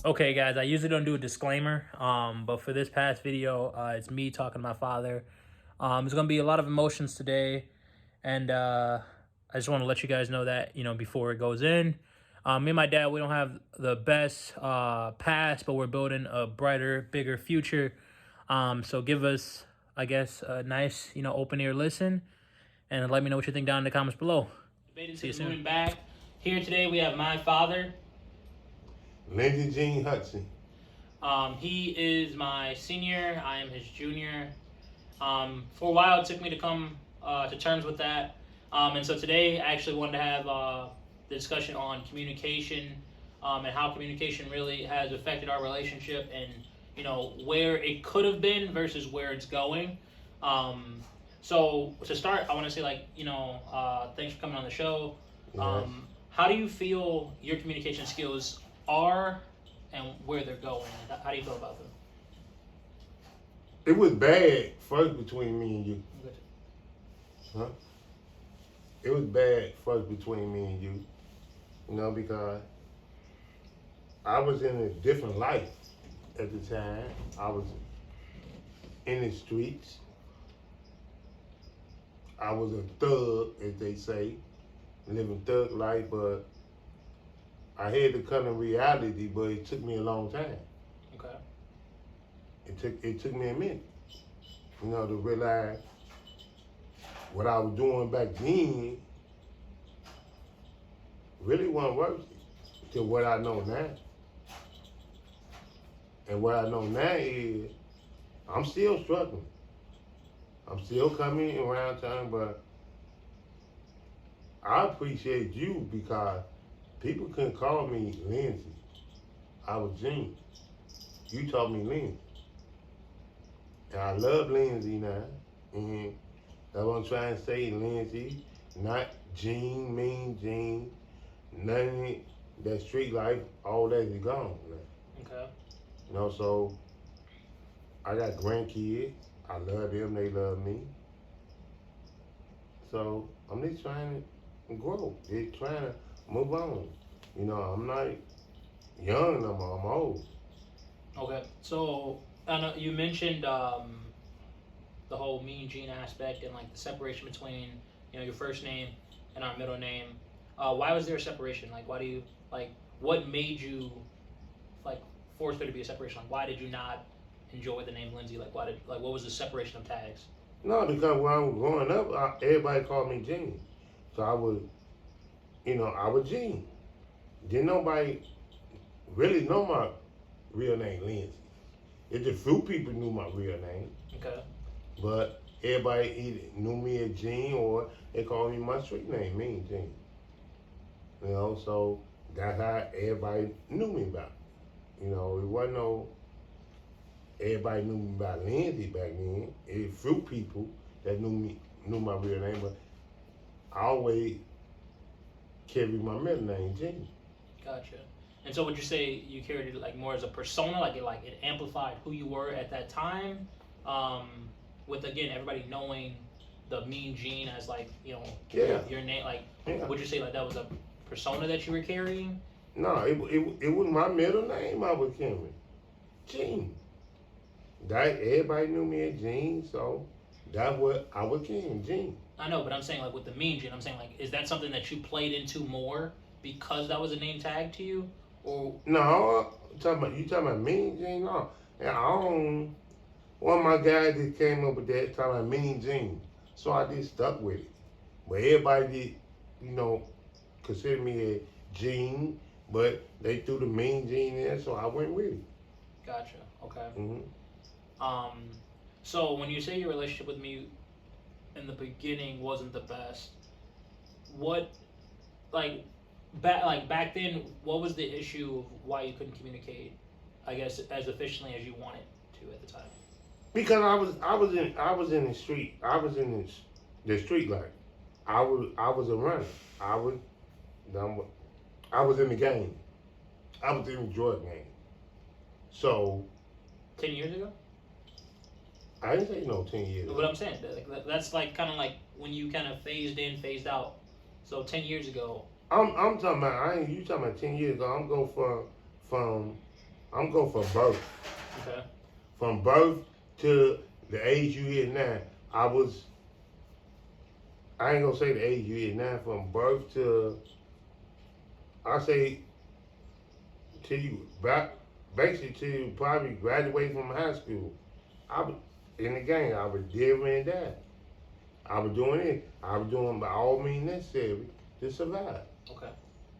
Okay, guys, I usually don't do a disclaimer, but for this past video, it's me talking to my father. There's gonna be a lot of emotions today, and I just want to let you guys know that before it goes in. Me and my dad, we don't have the best past, but we're building a brighter, bigger future. So give us, I guess, a nice, open ear listen, and let me know what you think down in the comments below. See you soon. Moving back here today, we have my father. Lindsey Gene Hudson. He is my senior. I am his junior. For a while, it took me to come to terms with that. And so today, I actually wanted to have the discussion on communication and how communication really has affected our relationship and, where it could have been versus where it's going. So to start, I want to say, thanks for coming on the show. Yes. How do you feel your communication skills are and where they're going? How do you feel about them? It was bad first between me and you. Good. Huh? It was bad first between me and you. Because I was in a different life at the time. I was in the streets. I was a thug, as they say, living thug life, but I had to come to reality, but it took me a long time. Okay. It took me a minute, to realize what I was doing back then really wasn't worth it to what I know now. And what I know now is I'm still struggling. I'm still coming around time, but I appreciate you because people couldn't call me Lindsey. I was Gene. You taught me Lindsey. And I love Lindsey now. And that's what I'm trying to say, Lindsey, not Gene, mean Gene. None of it, that street life, all that is gone now. Okay. So I got grandkids. I love them, they love me. So I'm just trying to grow. Just trying to move on. I'm not young no more, I'm old. Okay. So I know you mentioned the whole Mean Gene aspect and the separation between your first name and our middle name. Why was there a separation? Why do you what made you force there to be a separation? Why did you not enjoy the name Lindsey? What was the separation of tags? No, because when I was growing up, everybody called me Gene. So I was Gene. Didn't nobody really know my real name, Lindsey. It's a few people knew my real name. Okay. But everybody either knew me as Gene or they called me my street name, Mean Gene. So that's how everybody knew me about. It wasn't no everybody knew me by Lindsey back then. It was few people that knew my real name, but I always carried my middle name, Gene. Gotcha. And so would you say you carried it more as a persona, it amplified who you were at that time? With again everybody knowing the Mean Gene as Yeah. your name, Yeah. would you say that was a persona that you were carrying? No, it wasn't my middle name I was carrying. Gene. That everybody knew me as Gene, so that's what I was carrying, Gene. I know, but I'm saying with the Mean Gene, I'm saying is that something that you played into more because that was a name tag to you, or No, you talking about Mean Gene? No, and one of my guys that came up with that talking about Mean Gene, so I just stuck with it. But everybody did, consider me a Gene, but they threw the Mean Gene in, so I went with it. Gotcha. Okay. Mm-hmm. So when you say your relationship with me in the beginning wasn't the best, what back then, what was the issue of why you couldn't communicate, I guess, as efficiently as you wanted to at the time? Because I was in the street. I was in the street life. I was a runner. I was in the game. I was in the drug game. So 10 years ago? I didn't say no 10 years. What I'm saying, that's kind of when you kind of phased in, phased out. So 10 years ago. I'm talking about. You talking about 10 years ago? I'm going from I'm going for birth. Okay. From birth to the age you hit now, I ain't gonna say the age you hit now. From birth to, I say, till you back, basically till you probably graduate from high school. I was in the game. I was delivering that. I was doing it. I was doing by all means necessary to survive. Okay.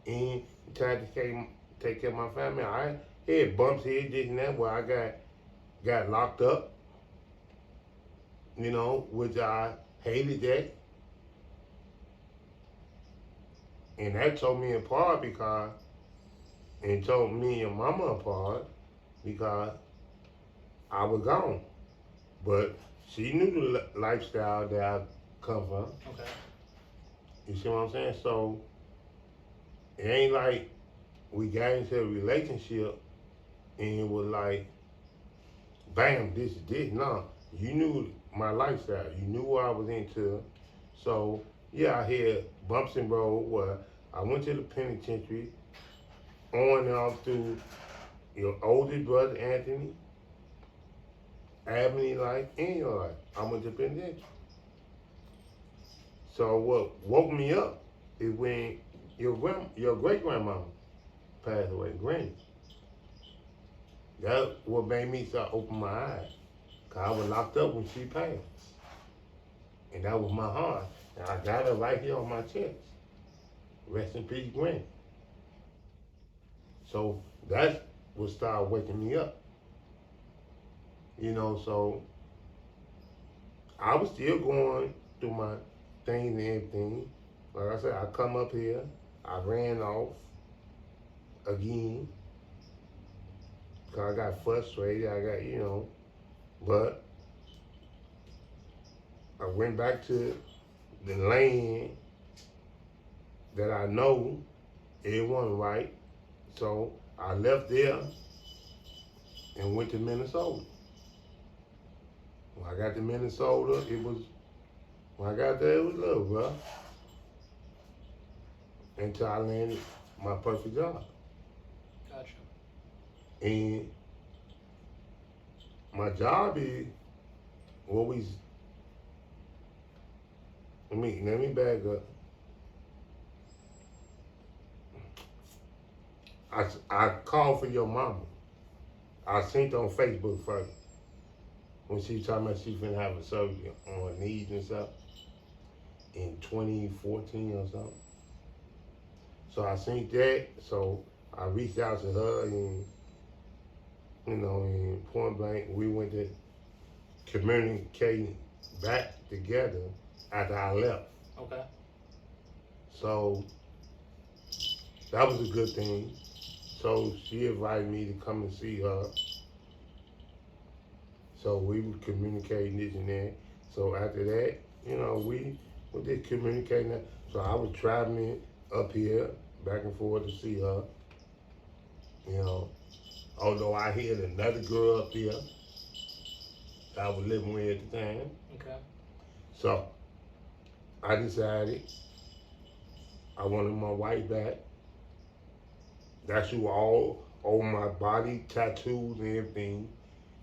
And trying to take care of my family. I had bumps here, this and that, where I got locked up. You know, which I hated that. And that tore me apart because, and tore me and your mama apart because I was gone. But she knew the lifestyle that I come from. Okay. You see what I'm saying? So it ain't like we got into a relationship and it was like, bam, this is this. No, you knew my lifestyle. You knew what I was into. So yeah, I had bumps in road where I went to the penitentiary on and off through your oldest brother Anthony, Abney life, and your life. I went to penitentiary. So what woke me up is when your great grandmama passed away, Granny. That what made me start open my eyes. Cause I was locked up when she passed. And that was my heart. And I got her right here on my chest. Rest in peace, Granny. So that's what started waking me up. You know, so I was still going through my things and everything. Like I said, I come up here, I ran off again. Cause I got frustrated, but I went back to the land that I know it wasn't right. So I left there and went to Minnesota. When I got to Minnesota, when I got there, it was love, bro. Until I landed my perfect job. Gotcha. And my job is always, let me back up. I called for your mama. I seen it on Facebook first. When she was talking about she finna have a surgery on her knees and stuff in 2014 or something. So I seen that, so I reached out to her and, in point blank, we went to communicating back together after I left. Okay. So that was a good thing. So she invited me to come and see her. So we were communicating this and that. So after that, we just communicating that. So I was traveling up here, back and forth to see her. Although I had another girl up there that I was living with at the time. Okay. So I decided I wanted my wife back. That's who all over my body, tattoos and everything.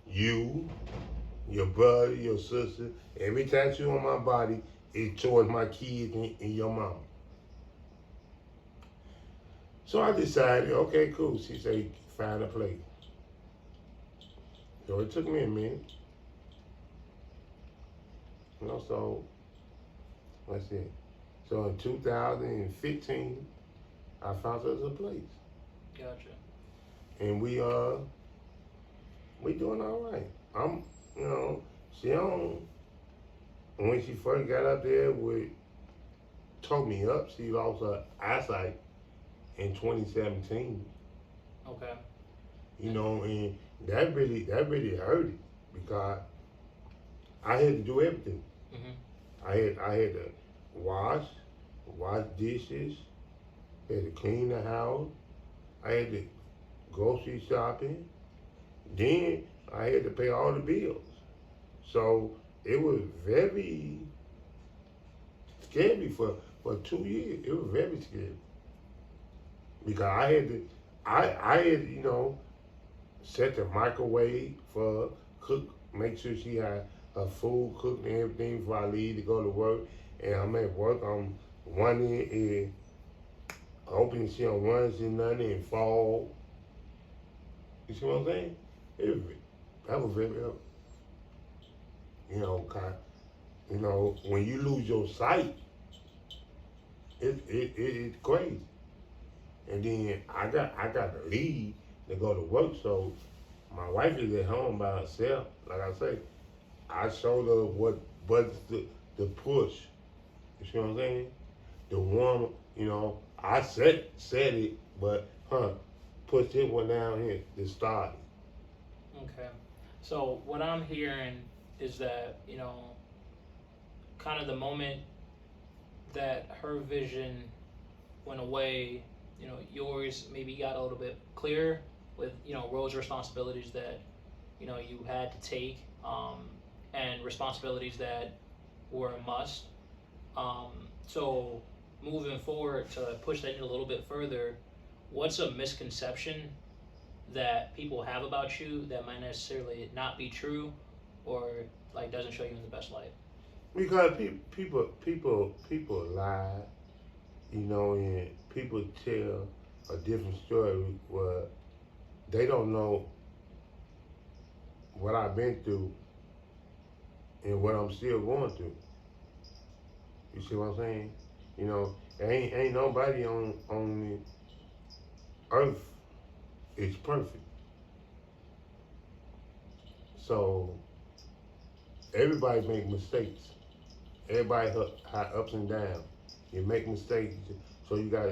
You, your brother, your sister, every tattoo on my body is towards my kids and your mama. So I decided, okay, cool. She said, find a place. So it took me a minute. So let's see. So in 2015, I found us a place. Gotcha. And we doing all right. She when she first got up there, tore me up. She lost her eyesight in 2017. Okay. And that really hurt it because I had to do everything. Mm-hmm. I had to wash dishes, had to clean the house, I had to grocery shopping, then I had to pay all the bills. So it was very scary for 2 years. It was very scary. Because I had set the microwave for cook. Make sure she had her food cooked and everything before I leave to go to work. And I'm at work. I'm running and hoping she don't run into nothing and fall. You see what I'm saying? That was very, when you lose your sight, it's crazy. And then I got to leave to go to work, so my wife is at home by herself. Like I say, I showed her what buttons to push. You see what I'm saying? The one, I said it, but push this one down here to start it. Okay. So what I'm hearing is that, kind of the moment that her vision went away, yours maybe got a little bit clearer with, roles, responsibilities that, you had to take, and responsibilities that were a must. So moving forward to push that in a little bit further, what's a misconception that people have about you that might necessarily not be true, or like doesn't show you in the best light? Because people lie, and people tell a different story where they don't know what I've been through and what I'm still going through. You see what I'm saying? Ain't nobody on the earth is perfect. So everybody make mistakes. Everybody have ups and downs. You make mistakes, so you got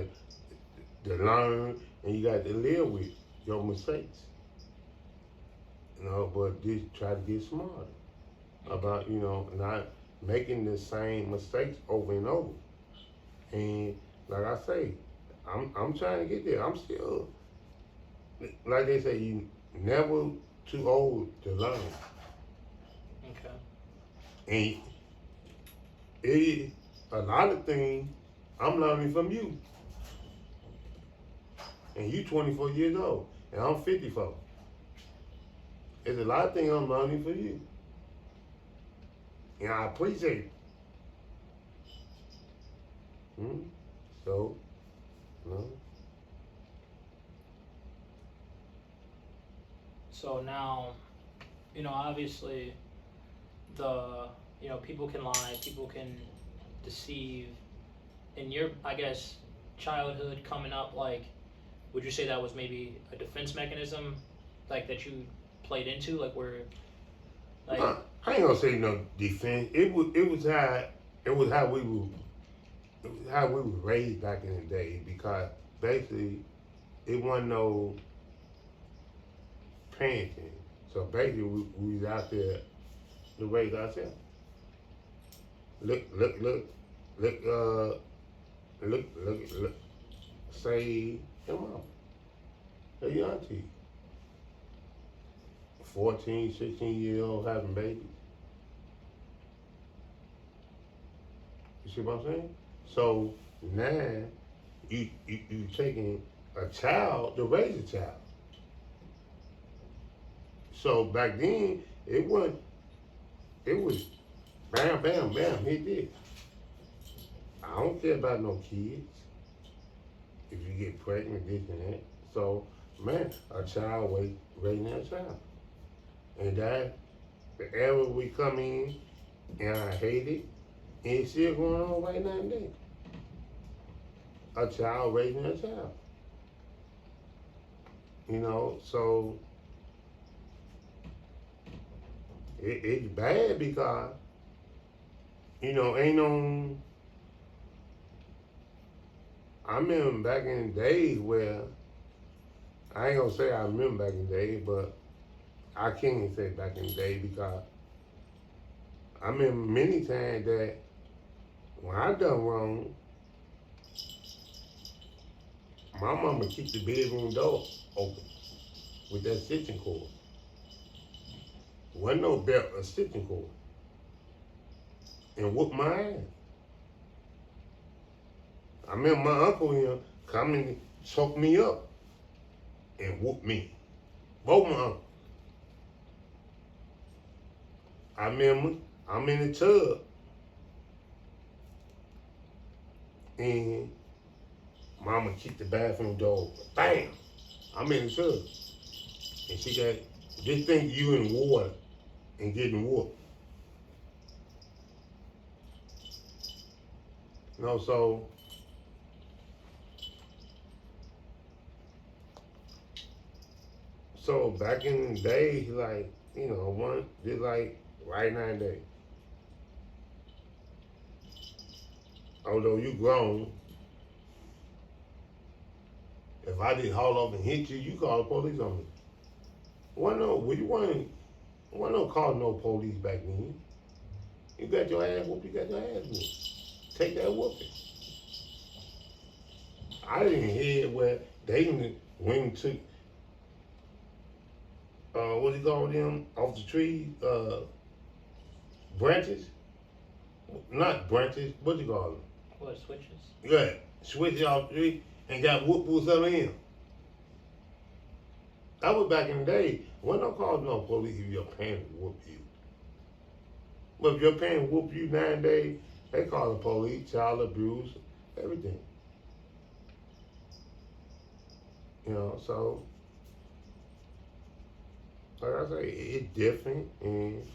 to learn and you got to live with your mistakes. But just try to get smarter about not making the same mistakes over and over. And like I say, I'm trying to get there. I'm still, like they say, you never too old to learn. Okay. And a lot of things I'm learning from you. And you 24 years old, and I'm 54. There's a lot of things I'm learning from you. And I appreciate it. So, So now, obviously, people can lie, people can deceive. In your, I guess, childhood coming up, like, would you say that was maybe a defense mechanism, like that you played into, like where, like? I ain't gonna say no defense. It was how we were raised back in the day, because basically it wasn't no parenting. So basically we was out there to raise ourselves. Look, say your mom, your auntie, 14, 16-year-old having babies. You see what I'm saying? So now you taking a child to raise a child. So back then it was bam, bam, bam, hit this. I don't care about no kids. If you get pregnant, this and that. So, man, a child raising a child. And that, the era we come in, and I hate it, and it's still going on right now and then. A child raising a child. So it's bad because, ain't no. I remember back in the days where, I ain't gonna say I remember back in the day, but I can't say back in the day because I remember many times that when I done wrong, my mama keep the bedroom door open with that stitching cord. Wasn't no belt, a stitching cord. And whoop my ass. I remember my uncle here come and choke me up and whoop me. Both my uncles. I remember I'm in the tub and mama kicked the bathroom door. Bam! I'm in the tub. And she got, just think you in water and getting whooped. You know, so back in the day, like, you know, one just like right nowadays. Although you grown, if I did haul off and hit you, you call the police on me. We wasn't no call no police back then. You got your ass whooped, you got your ass whooped. Take that whooping. I didn't hear where they went to what do you call them off the trees? Branches? Not branches, what do you call them? What, switches? Yeah, switches off the tree and got whooped with some of them. That was back in the day. When no call no police if your parents whoop you. But if your parents whoop you nowadays, they call the police, child abuse, everything. You know, so like I say, it's different, and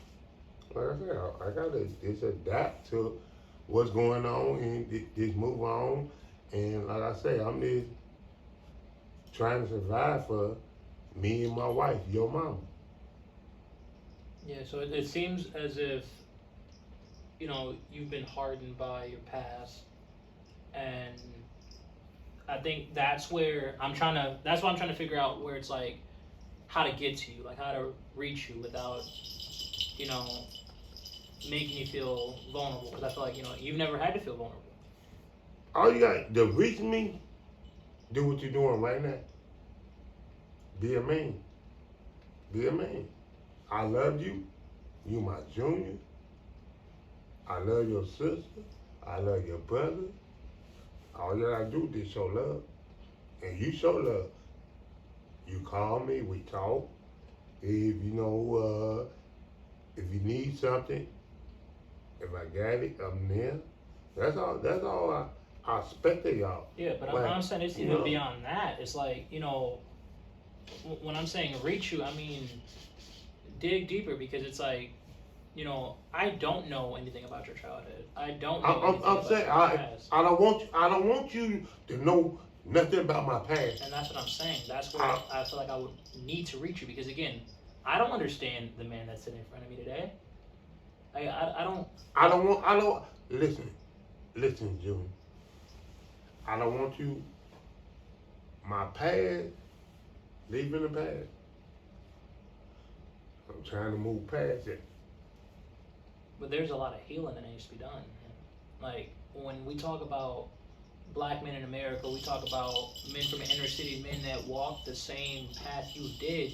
like I said, I gotta just adapt to what's going on and just move on. And like I say, I'm just trying to survive for me and my wife, your mama. Yeah, so it seems as if, you know, you've been hardened by your past, and I think that's where that's why I'm trying to figure out where it's like, how to get to you, like how to reach you without, you know, making you feel vulnerable, because I feel like, you know, you've never had to feel vulnerable. All you got to reach me, do what you're doing right now. Be a man. Be a man. I love you. You my junior. I love your sister. I love your brother. All you gotta do is show love. And you show love. You call me, we talk. If you know, if you need something, if I got it, I'm there. That's all I expect of y'all. Yeah, but I'm saying it's even beyond that. It's like, you know, when I'm saying reach you, I mean dig deeper, because it's like, you know, I don't know anything about your childhood. I don't know anything about your past. I don't want you to know nothing about my past. And that's what I'm saying. That's where I feel like I would need to reach you, because again, I don't understand the man that's sitting in front of me today. I don't. Listen, Jimmy. I don't want you. My past, leaving the past. I'm trying to move past it. But there's a lot of healing that needs to be done. Like when we talk about black men in America, we talk about men from the inner city, men that walk the same path you did.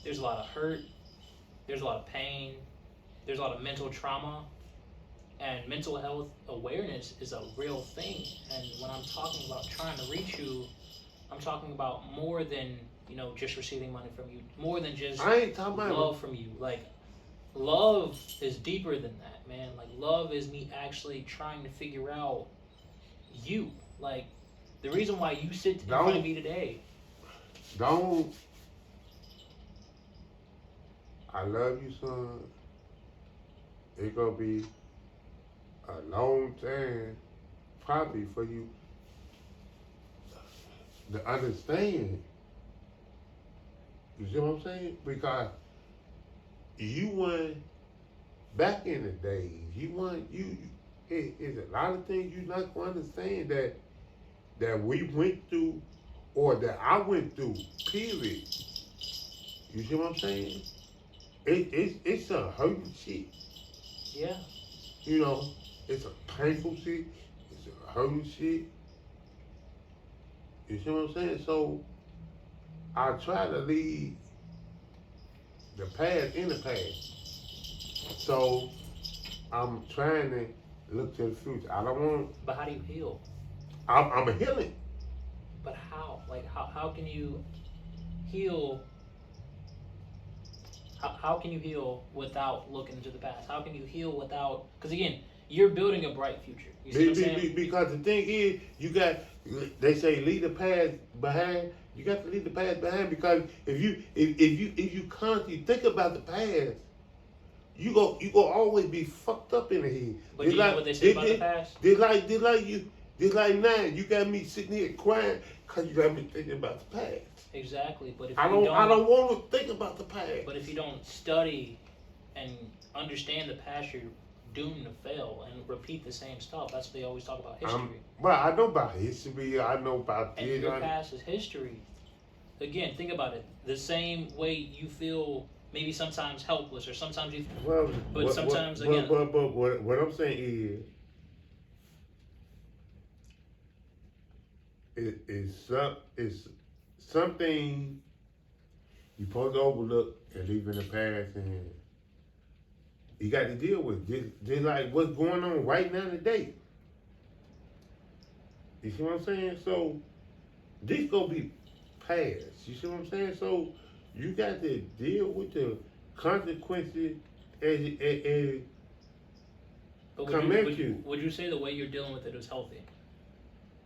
There's a lot of hurt. There's a lot of pain. There's a lot of mental trauma. And mental health awareness is a real thing. And when I'm talking about trying to reach you, I'm talking about more than, you know, just receiving money from you. More than just love from you. Like, love is deeper than that, man. Like, love is me actually trying to figure out you. Like, the reason why you sit in front of me today. I love you, son. It's gonna be a long time, probably, for you to understand. You see what I'm saying? Because you weren't, back in the days, it's a lot of things you're not going to understand that we went through, or that I went through, period. You see what I'm saying? It's a hurting shit. Yeah. You know, it's a painful shit. It's a hurting shit. You see what I'm saying? So I try to leave the past in the past. So I'm trying to look to the future. I don't want. But how do you heal? I'm a healing. But how? Like, how can you heal How can you heal without looking into the past? How can you heal without? Because again, you're building a bright future. You see what I'm saying? Because the thing is, you got, they say leave the past behind. You got to leave the past behind, because if you constantly think about the past, you go always be fucked up in the head. But you know what they say about the past? They like now you got me sitting here crying because you got me thinking about the past. Exactly. But if I don't want to think about the past. But if you don't study and understand the past, you're doomed to fail and repeat the same stuff. That's what they always talk about, history. Well, I know about history. I know about and your past is history. Again, think about it. The same way you feel maybe sometimes helpless, or sometimes you. But sometimes again. But what I'm saying is something you supposed to overlook and leave in the past, and you got to deal with. Just like what's going on right now today. You see what I'm saying? So this gonna be past. You see what I'm saying? So you got to deal with the consequences as come at you. Would you say the way you're dealing with it is healthy?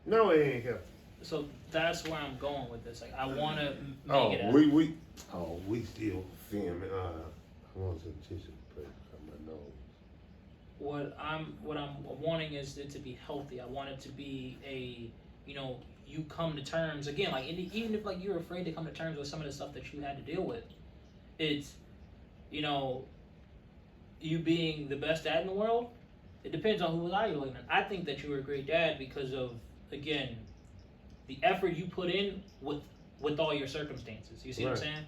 No, it ain't healthy. So that's where I'm going with this. Like, I want to make it. We still filming. I want some tissue to put on my nose. What I'm wanting is it to be healthy. I want it to be a, you come to terms again. Like, even if like you're afraid to come to terms with some of the stuff that you had to deal with, it's, you being the best dad in the world. It depends on who you're looking at. I think that you were a great dad because of, again, the effort you put in with all your circumstances. You see what I'm saying?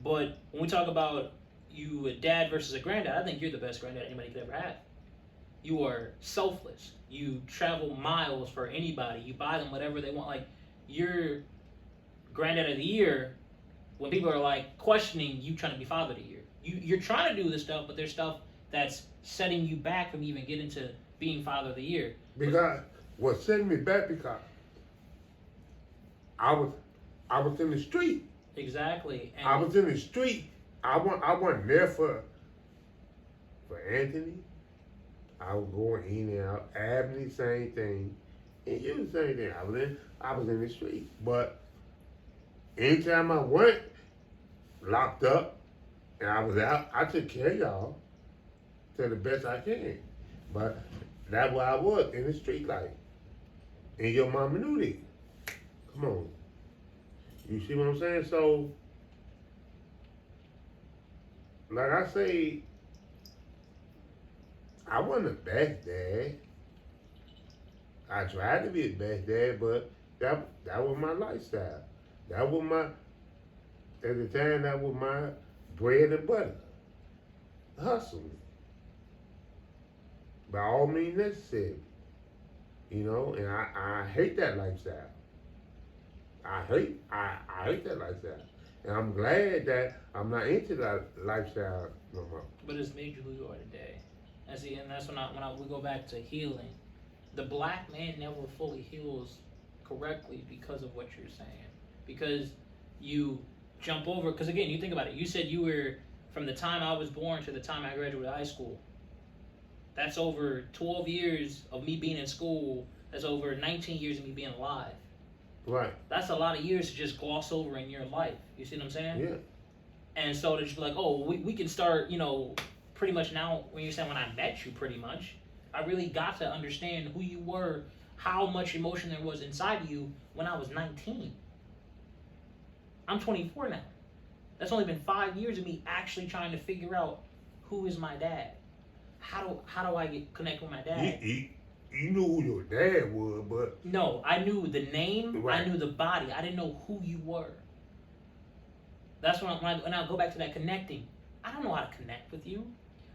But when we talk about you a dad versus a granddad, I think you're the best granddad anybody could ever have. You are selfless. You travel miles for anybody. You buy them whatever they want. Like, you're granddad of the year when people are like questioning you trying to be father of the year. You're trying to do this stuff, but there's stuff that's setting you back from even getting to being father of the year. Because what's setting me back, because I was in the street. Exactly. And I was in the street. I wasn't there for Anthony. I was going in and out. Abney, same thing. And you the same thing. I was in the street. But anytime I went, locked up, and I was out, I took care of y'all to the best I can. But that's where I was, in the street life. And your mama knew that. Come on. You see what I'm saying? So, like I say, I wasn't the best dad. I tried to be the best dad, but that was my lifestyle. That was at the time, that was my bread and butter. Hustling. By all means necessary. And I hate that lifestyle. I hate that lifestyle. And I'm glad that I'm not into that lifestyle no more. But it's made you who you are today. And that's when we go back to healing. The black man never fully heals correctly because of what you're saying. Because you jump over, because again, you think about it. You said you were, from the time I was born to the time I graduated high school, that's over 12 years of me being in school. That's over 19 years of me being alive. Right. That's a lot of years to just gloss over in your life. You see what I'm saying? Yeah. And so to just be like, oh, we can start, pretty much now, when you're saying when I met you, pretty much, I really got to understand who you were, how much emotion there was inside of you when I was 19. I'm 24 now. That's only been 5 years of me actually trying to figure out who is my dad. How do I connect with my dad? You knew who your dad was, but... No, I knew the name, right. I knew the body. I didn't know who you were. That's when I go back to that connecting. I don't know how to connect with you.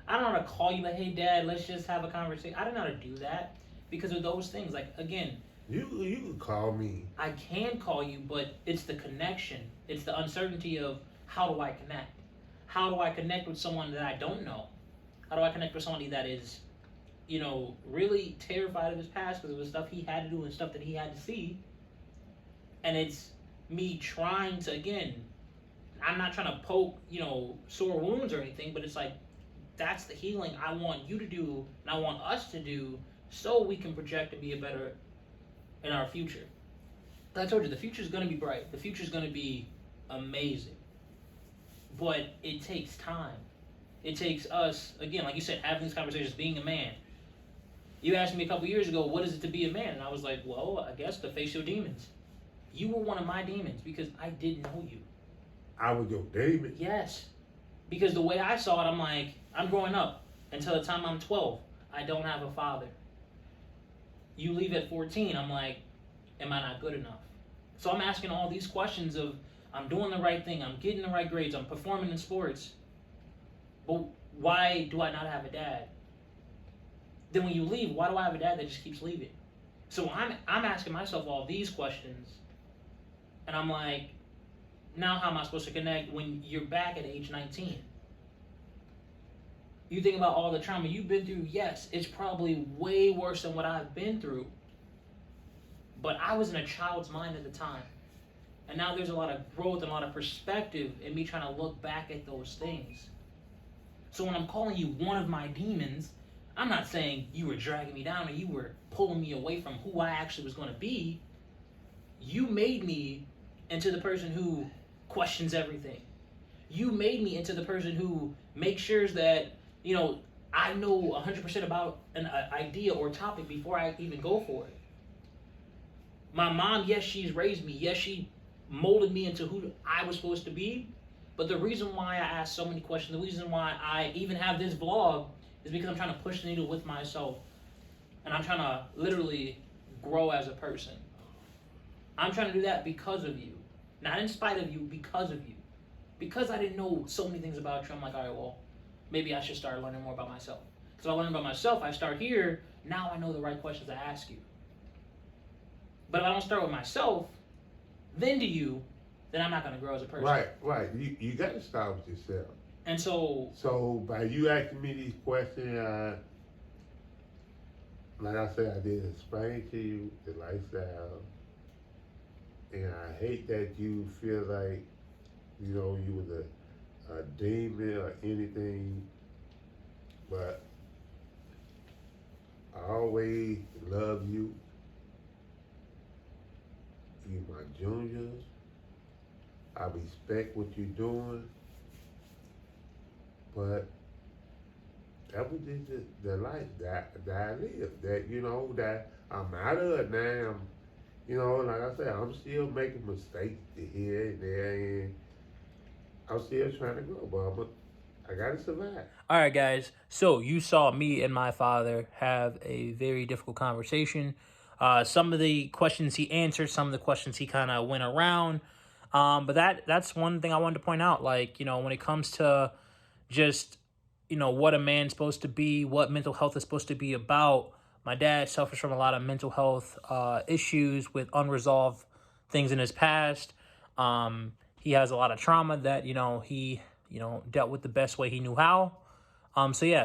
I don't know how to call you like, hey, Dad, let's just have a conversation. I don't know how to do that because of those things. Like, again... You can call me. I can call you, but it's the connection. It's the uncertainty of how do I connect? How do I connect with someone that I don't know? How do I connect with somebody that is... really terrified of his past because of the stuff he had to do and stuff that he had to see. And it's me trying to, again, I'm not trying to poke, sore wounds or anything, but it's like that's the healing I want you to do and I want us to do so we can project to be a better in our future. I told you the future is going to be bright. The future is going to be amazing. But it takes time. It takes us, again, like you said, having these conversations, being a man. You asked me a couple years ago, what is it to be a man? And I was like, well, I guess to face your demons. You were one of my demons because I didn't know you. I was your demon? Yes. Because the way I saw it, I'm like, I'm growing up. Until the time I'm 12, I don't have a father. You leave at 14, I'm like, am I not good enough? So I'm asking all these questions of, I'm doing the right thing, I'm getting the right grades, I'm performing in sports. But why do I not have a dad? Then when you leave, why do I have a dad that just keeps leaving? So I'm asking myself all these questions. And I'm like, now how am I supposed to connect when you're back at age 19? You think about all the trauma you've been through, yes, it's probably way worse than what I've been through. But I was in a child's mind at the time. And now there's a lot of growth and a lot of perspective in me trying to look back at those things. So when I'm calling you one of my demons, I'm not saying you were dragging me down or you were pulling me away from who I actually was going to be. You made me into the person who questions everything. You made me into the person who makes sure that, I know 100% about an idea or topic before I even go for it. My mom, yes, she's raised me. Yes, she molded me into who I was supposed to be. But the reason why I ask so many questions, the reason why I even have this vlog is because I'm trying to push the needle with myself. And I'm trying to literally grow as a person. I'm trying to do that because of you. Not in spite of you, because of you. Because I didn't know so many things about you, I'm like, all right, well, maybe I should start learning more about myself. So I learn about myself, I start here, now I know the right questions to ask you. But if I don't start with myself, then to you, then I'm not going to grow as a person. Right. You got to start with yourself. And so by you asking me these questions, like I said, I did explain to you the lifestyle. And I hate that you feel like, you was a demon or anything. But I always love you. You my junior. I respect what you're doing. But that was just the life that I lived. That, that I'm out of it now. Like I said, I'm still making mistakes here and there, and I'm still trying to grow, but I gotta survive. all right, guys. So you saw me and my father have a very difficult conversation. Some of the questions he answered, some of the questions he kind of went around. But that's one thing I wanted to point out. Like, when it comes to just, what a man's supposed to be, what mental health is supposed to be about. My dad suffers from a lot of mental health issues with unresolved things in his past. He has a lot of trauma that, he, dealt with the best way he knew how.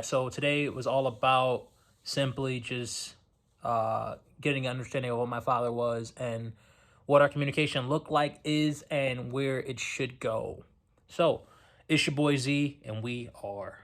So today it was all about simply just getting an understanding of what my father was and what our communication looked like is and where it should go. So it's your boy Z, and we are